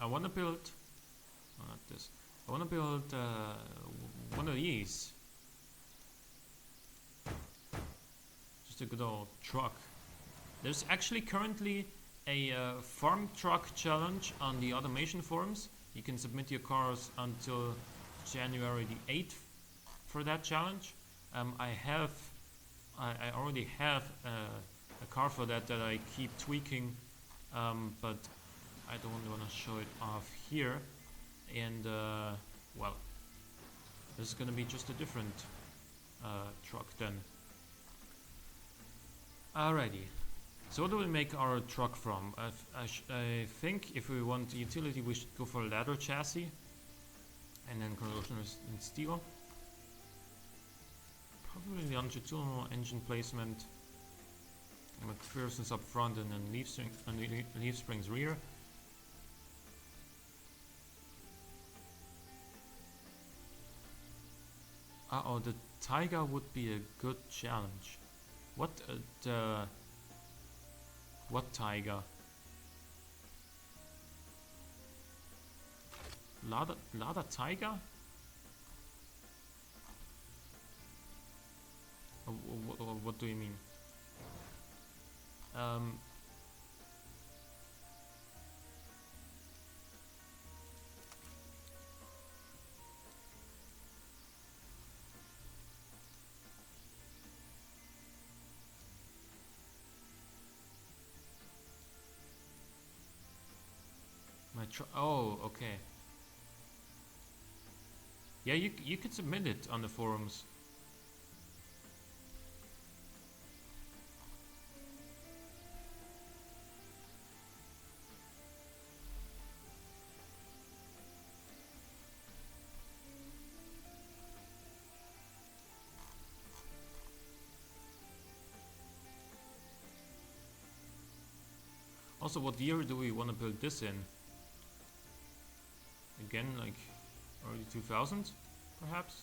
I want to build, not this. I want to build one of these. Just a good old truck. There's actually currently a farm truck challenge on the automation forums. You can submit your cars until January the 8th for that challenge. I already have a car for that I keep tweaking, but I don't want to show it off here. And well, this is gonna be just a different truck then. Alrighty. So what do we make our truck from? I think if we want utility, we should go for a ladder chassis, and then corrosion resistant steel. Probably longitudinal engine placement, McPherson's up front, and then leaf springs rear. Oh, the Tiger would be a good challenge. What Tiger? Lada Tiger? What do you mean? Oh, okay. Yeah, you could submit it on the forums. Also, what year do we want to build this in? Again, like early 2000s, perhaps?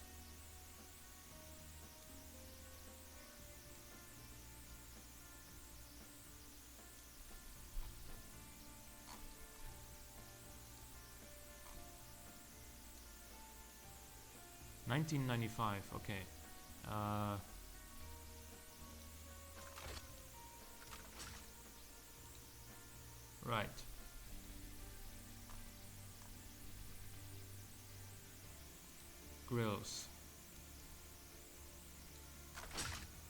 $1995, okay. Right. Grills.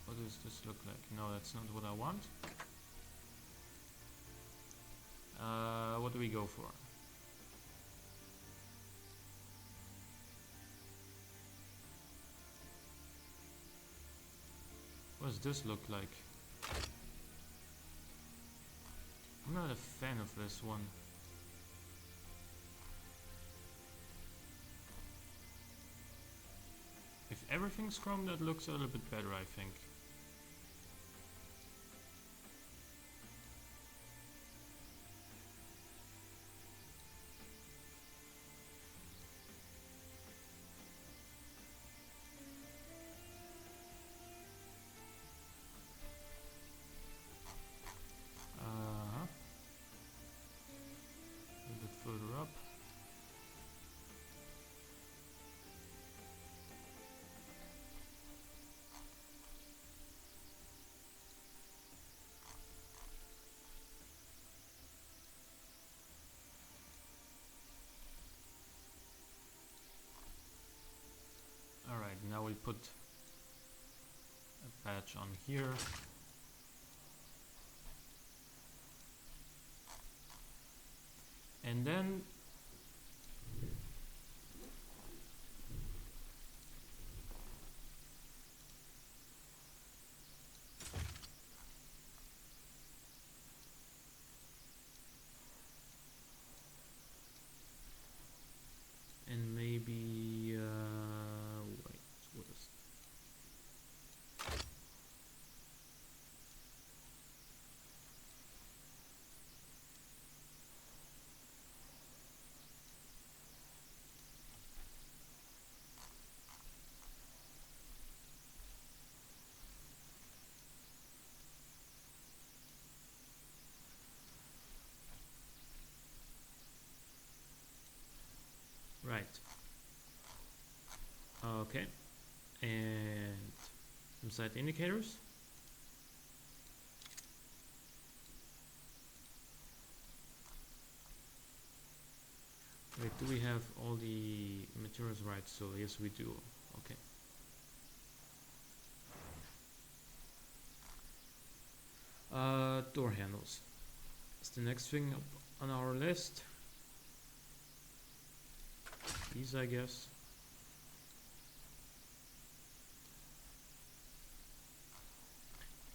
What does this look like? No, that's not what I want. What do we go for? What does this look like? I'm not a fan of this one. If everything's chrome, that looks a little bit better, I think. A little bit further up. Alright, now we put a patch on here. And then maybe wait, what is Right. Okay. And some side indicators. Wait, do we have all the materials right? So yes, we do. Okay. Door handles. It's the next thing on our list. These, I guess.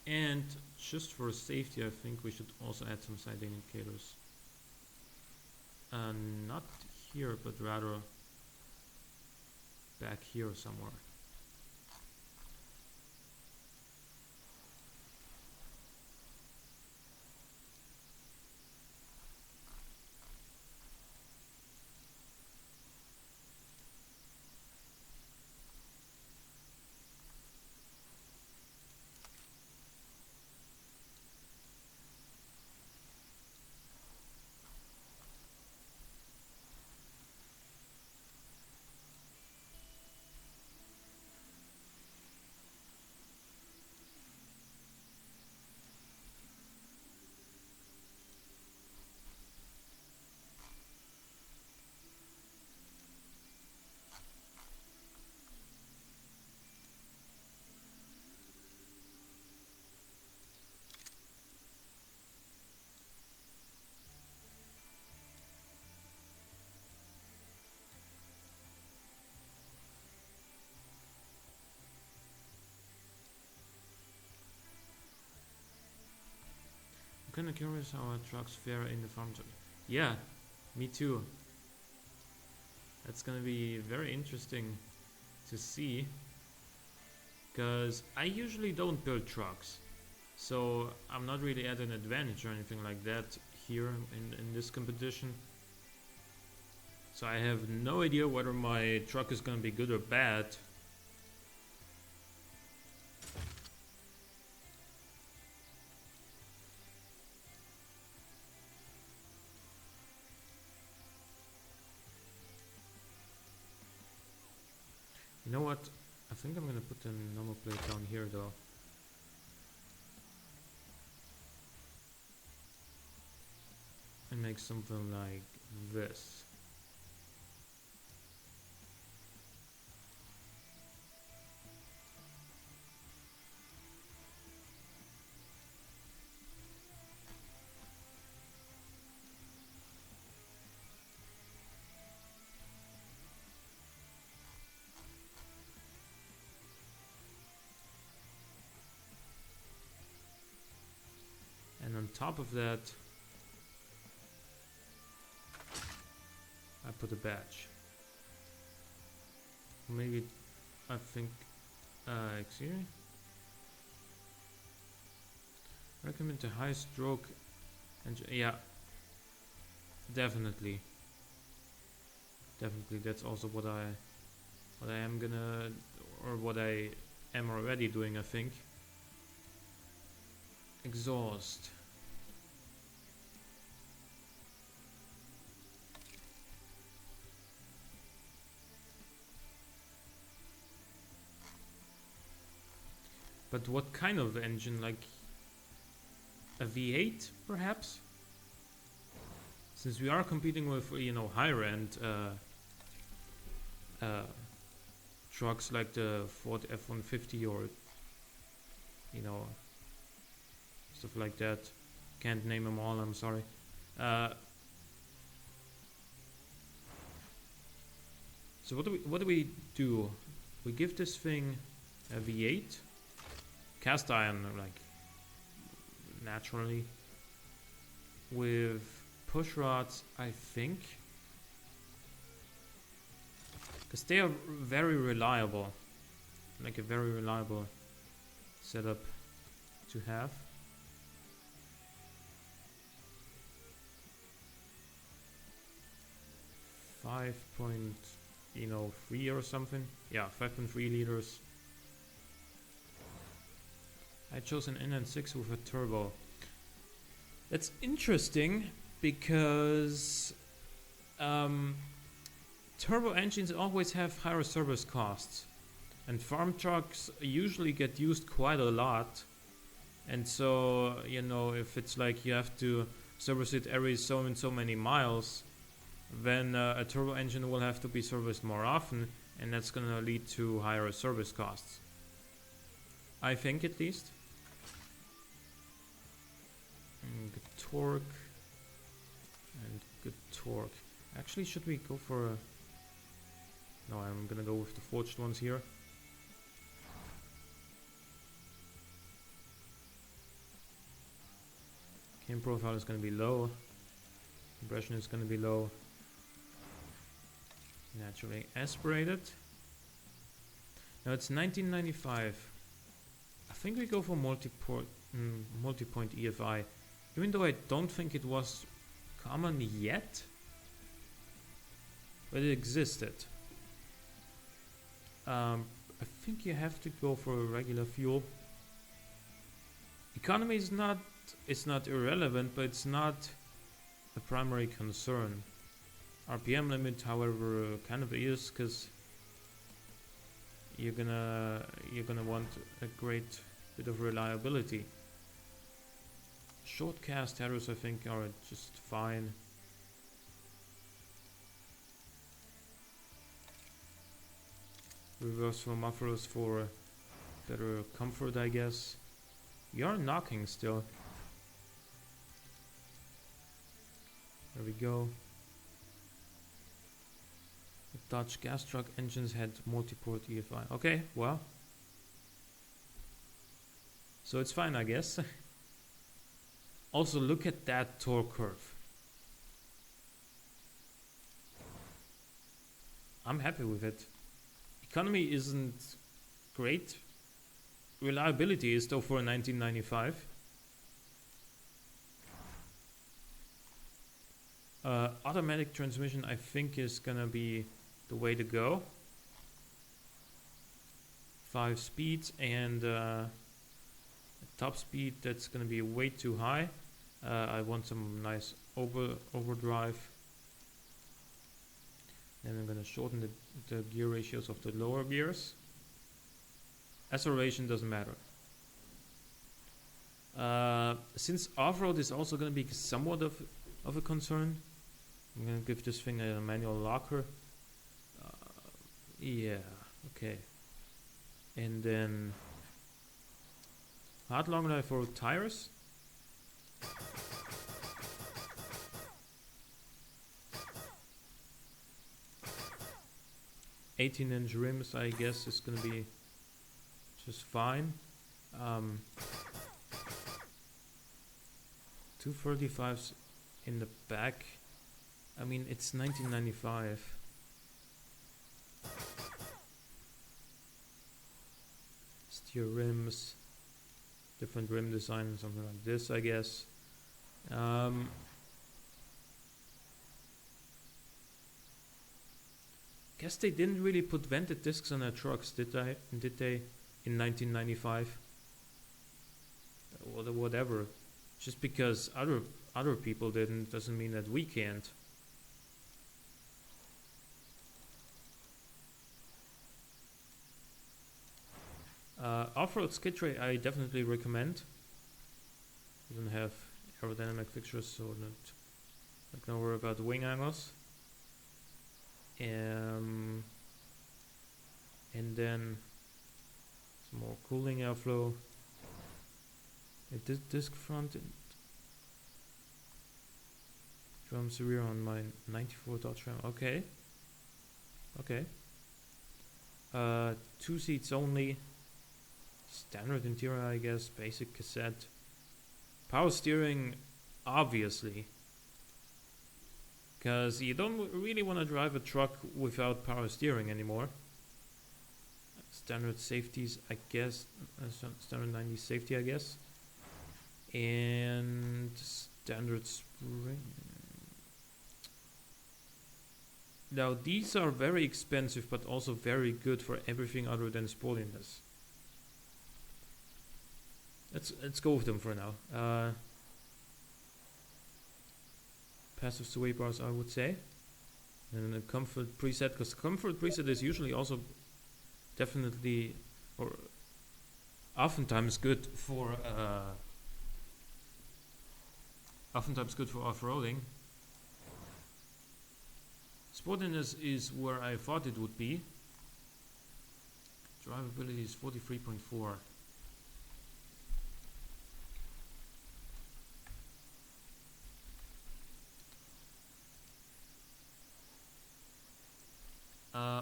And just for safety, I think we should also add some side indicators. Not here, but rather back here somewhere. I'm kinda curious how our trucks fare in the farm zone. Yeah, me too. That's gonna be very interesting to see. Because I usually don't build trucks. So I'm not really at an advantage or anything like that here in this competition. So I have no idea whether my truck is gonna be good or bad. You know what? I think I'm gonna put the normal plate down here though. And make something like this. And on top of that, I put a badge. Maybe, I think, excuse me? Recommend the high stroke and yeah, definitely. Definitely, that's also what I am gonna, or what I am already doing, I think. Exhaust. But what kind of engine? Like a V8, perhaps? Since we are competing with, you know, higher end trucks like the Ford F-150 or, you know, stuff like that. Can't name them all, I'm sorry. So what do we do? We give this thing a V8, cast iron, like naturally, with push rods, I think, because they are very reliable, like a very reliable setup to have. 5.3 or something. Yeah, 5.3 liters. I chose an NN6 with a turbo. That's interesting because turbo engines always have higher service costs, and farm trucks usually get used quite a lot. And so, you know, if it's like you have to service it every so and so many miles, then a turbo engine will have to be serviced more often, and that's going to lead to higher service costs. I think, at least. And good torque. And good torque. Actually, should we go for a... No, I'm going to go with the forged ones here. Cam profile is going to be low. Compression is going to be low. Naturally aspirated. Now it's 1995. I think we go for multi-point EFI, even though I don't think it was common yet, but it existed. I think you have to go for a regular fuel. Economy is not, it's not irrelevant, but it's not a primary concern. RPM limit, however, kind of is, because you're gonna want a great bit of reliability. Short cast headers, I think, are just fine. Reverse flow mufflers for better comfort, I guess. We are knocking still. There we go. The Dodge gas truck engines had multi-port EFI. Okay, well. So it's fine, I guess. Also, look at that torque curve. I'm happy with it. Economy isn't great. Reliability is though for a 1995. Automatic transmission, I think, is gonna be the way to go. 5 speeds, and top speed, that's gonna be way too high. I want some nice overdrive. Then I'm gonna shorten the gear ratios of the lower gears. Acceleration doesn't matter. Since off-road is also gonna be somewhat of a concern, I'm gonna give this thing a manual locker. Yeah, okay. And then hard long life for tires. "18-inch rims," I guess, is gonna be just fine. 235s in the back. I mean, it's 1995. Steer rims, different rim design, something like this, I guess. Guess they didn't really put vented discs on their trucks, did they? In 1995? Or whatever. Just because other people didn't doesn't mean that we can't. Off-road skid tray I definitely recommend. Doesn't have aerodynamic fixtures, so not gonna worry about the wing angles. And then some more cooling airflow. This disc front and drums rear on my 94 Dodge Ram. Okay. 2 seats only. Standard interior, I guess. Basic cassette. Power steering, obviously. Because you don't really want to drive a truck without power steering anymore. Standard safeties, I guess. Standard 90 safety, I guess. And standard spring. Now these are very expensive, but also very good for everything other than sportiness. Let's go with them for now. Passive sway bars, I would say. And a comfort preset, because comfort preset is usually also definitely or oftentimes good for off-roading. Sportiness is where I thought it would be. Drivability is 43.4.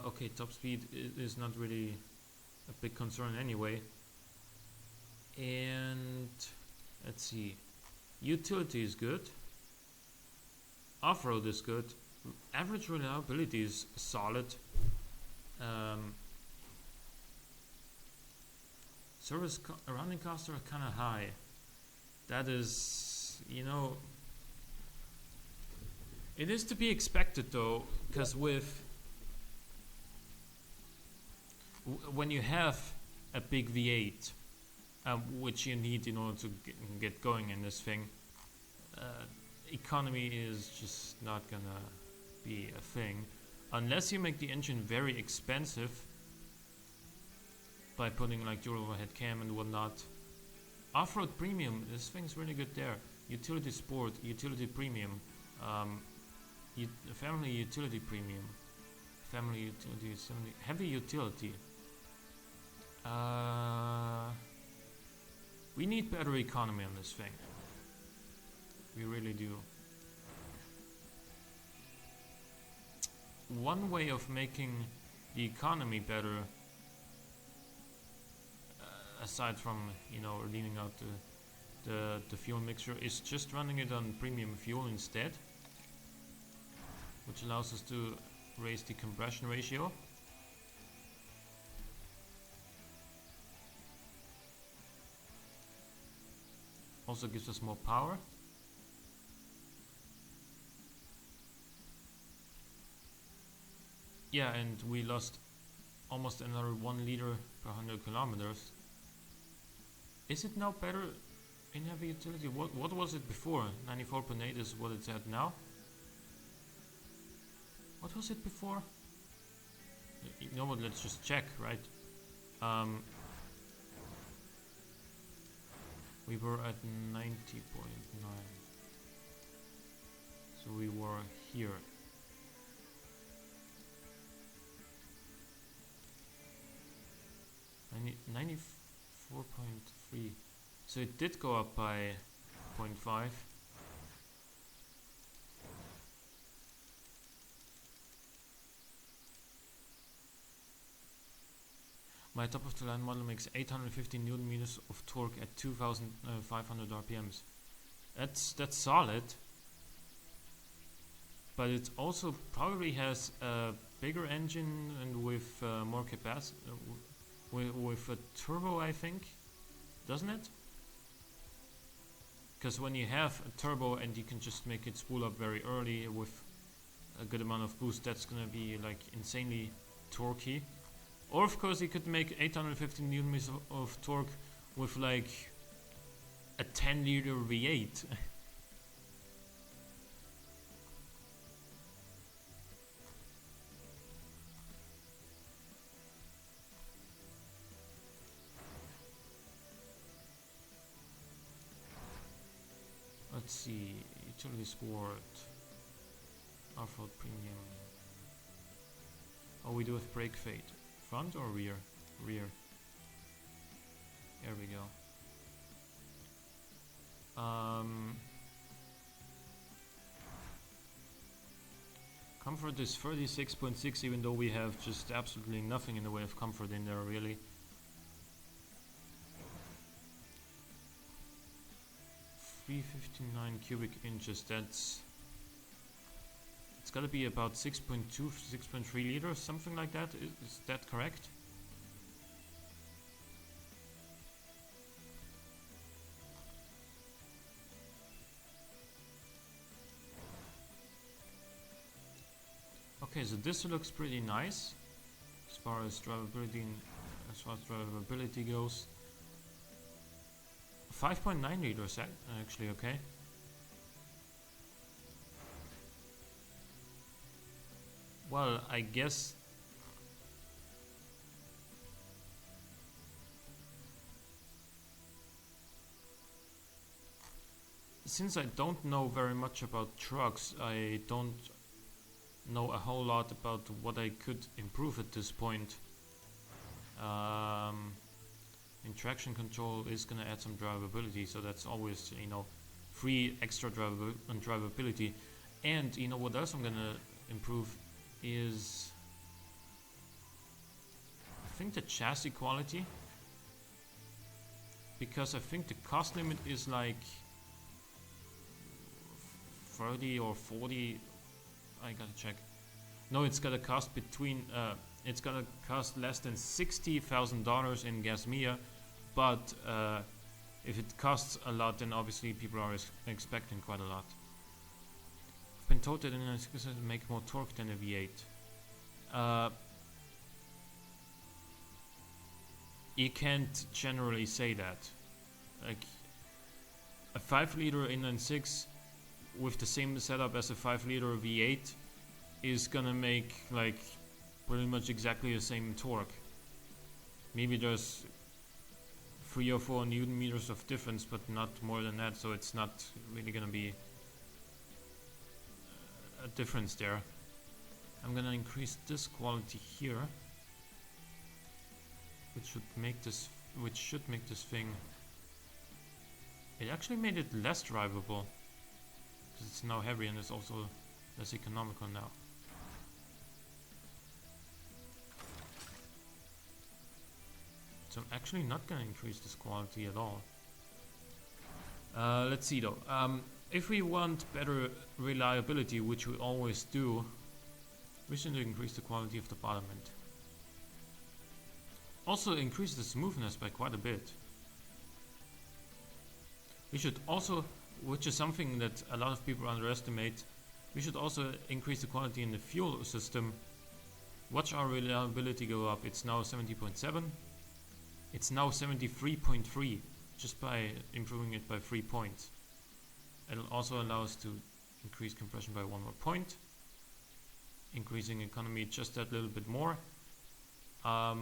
Okay, top speed is not really a big concern anyway. And let's see. Utility is good. Off-road is good. Average reliability is solid. Running costs are kind of high. That is, it is to be expected though, because when you have a big V8, which you need in order to get going in this thing, economy is just not gonna be a thing unless you make the engine very expensive by putting like dual overhead cam and whatnot. Off-road premium, this thing's really good there. Utility sport, utility premium, family utility premium, family utility 70, heavy utility. We need better economy on this thing. We really do. One way of making the economy better, aside from leaning out the fuel mixture, is just running it on premium fuel instead, which allows us to raise the compression ratio. Also gives us more power. Yeah, and we lost almost another 1 liter per 100 kilometers. Is it now better in heavy utility? What was it before? 94.8 is what it's at now. What was it before? You know what, let's just check, right? We were at 90.9. So we were here. 94.3. So it did go up by 0.5. My top of the line model makes 850 Newton meters of torque at 2,500 RPMs. That's solid, but it also probably has a bigger engine and with more capacity, with a turbo, I think, doesn't it? Because when you have a turbo and you can just make it spool up very early with a good amount of boost, that's gonna be like insanely torquey. Or of course you could make 850 Newton meters of torque with like a 10 liter V8. Let's see, utility sport, off-road premium. Oh, we do have brake fade. Front or rear? Rear. There we go. Comfort is 36.6, even though we have just absolutely nothing in the way of comfort in there, really. .359 cubic inches, it's got to be about 6.2, 6.3 liters, something like that. Is that correct? Okay, so this looks pretty nice as far as drivability goes. 5.9 liters actually, okay. Well, I guess since I don't know very much about trucks, I don't know a whole lot about what I could improve at this point. And traction control is gonna add some drivability, so that's always, you know, free extra drivability. And you know what else I'm gonna improve is, I think, the chassis quality, because I think the cost limit is like 30 or 40. I gotta check. No, it's gonna cost between it's gonna cost less than $60,000 in Gasmia, but if it costs a lot, then obviously people are expecting quite a lot. I've been told that an N96 make more torque than a V8. You can't generally say that. Like a 5-liter inline-6 with the same setup as a 5-liter V8 is gonna make like pretty much exactly the same torque. Maybe there's 3 or 4 Newton meters of difference, but not more than that, so it's not really gonna be a difference there. I'm gonna increase this quality here, which should make this thing. It actually made it less drivable because it's now heavy and it's also less economical now. So I'm actually not gonna increase this quality at all. Let's see though. If we want better reliability, which we always do, we should increase the quality of the bottom end. Also increase the smoothness by quite a bit. We should also, which is something that a lot of people underestimate, we should also increase the quality in the fuel system. Watch our reliability go up. It's now 70.7. It's now 73.3 just by improving it by 3 points. It'll also allow us to increase compression by 1 more point, increasing economy just that little bit more. I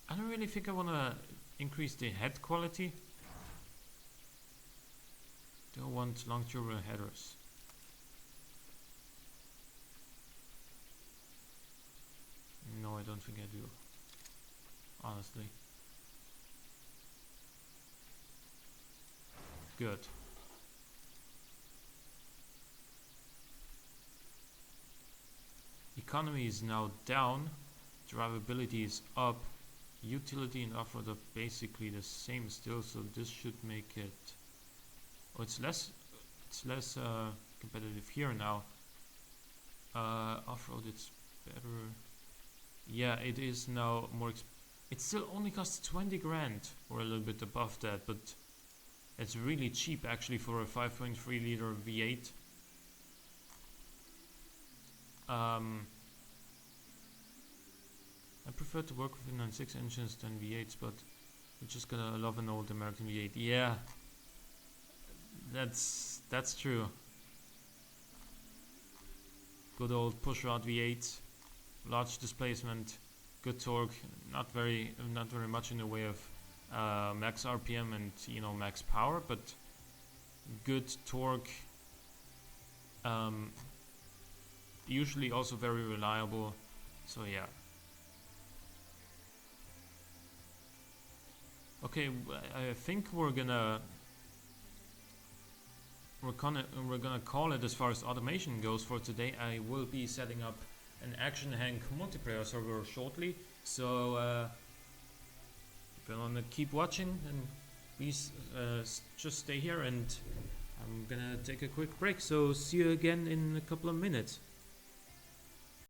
don't really think I want to increase the head quality. Don't want long turbo headers. No, I don't think I do, honestly. Good. Economy is now down, drivability is up, utility and off-road are basically the same still, so this should make it, oh, it's less competitive here now. Off-road it's better. Yeah, it is now more it still only costs 20 grand or a little bit above that, but it's really cheap actually for a 5.3 liter V8. I prefer to work with inline-6 engines than V8s, but we're just gonna love an old American V8. Yeah, that's true. Good old pushrod V8, large displacement, good torque, not very much in the way of max RPM and, you know, max power, but good torque. Usually also very reliable. So yeah. Okay, I think we're gonna call it as far as automation goes for today. I will be setting up an Action Hank multiplayer server shortly, so if you wanna keep watching, then please just stay here, and I'm gonna take a quick break. So see you again in a couple of minutes.